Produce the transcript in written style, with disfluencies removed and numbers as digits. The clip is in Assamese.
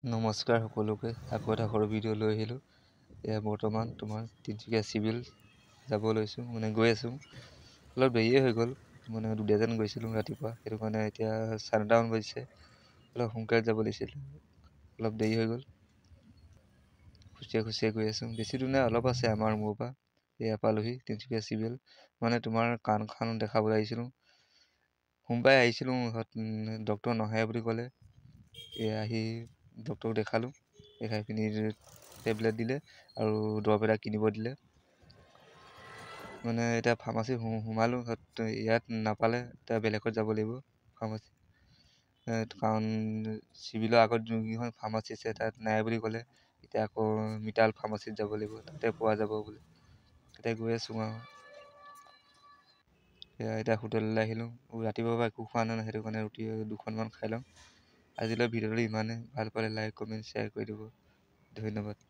নমস্কাৰ সকলোকে। আকৌ এটা সৰু ভিডিঅ' লৈ আহিলোঁ। এয়া বৰ্তমান তোমাৰ তিনিচুকীয়া চিভিল যাব লৈছোঁ, গৈ আছোঁ। অলপ দেৰিয়ে হৈ গ'ল, দুলীয়াজান গৈছিলোঁ ৰাতিপুৱা, সেইটো কাৰণে এতিয়া 9:30মান বাজিছে। অলপ সোনকালে যাব লাগিছিল, অলপ দেৰি হৈ গ'ল। খুচিয়াই গৈ আছোঁ। বেছি দূৰ নাই, অলপ আছে আমাৰ মোৰ পৰা। এয়া পালোহি তিনিচুকীয়া চিভিল। তোমাৰ কাণখন দেখাবলৈ আহিছিলোঁ। সোমবাৰে আহিছিলোঁ, ডক্তৰ নাহে বুলি ক'লে। আহি ডক্তৰক দেখালোঁ, দেখাই পিনি টেবলেট দিলে আৰু দৰৱ এটা কিনিব দিলে। এতিয়া ফাৰ্মাচী সোমালোঁ, ইয়াত নাপালে এতিয়া বেলেগত যাব লাগিব ফাৰ্মাচী। কাৰণ চিভিলৰ আগত যোনকেইখন ফাৰ্মাচী আছে তাত নাই বুলি ক'লে। এতিয়া আকৌ মিতাল ফাৰ্মাচীত যাব লাগিব, তাতে পোৱা যাব বুলি। তাতে গৈ আছোঁ আৰু। এতিয়া হোটেললৈ আহিলোঁ, ৰাতিপুৱাৰ পৰা একো খোৱা নাই, সেইটো কাৰণে ৰুটি 2খনমান খাই লওঁ। আজিলৈ ভিডিঅ'টো ইমানেই। ভাল পালে লাইক, কমেণ্ট, শ্বেয়াৰ কৰি দিব। ধন্যবাদ।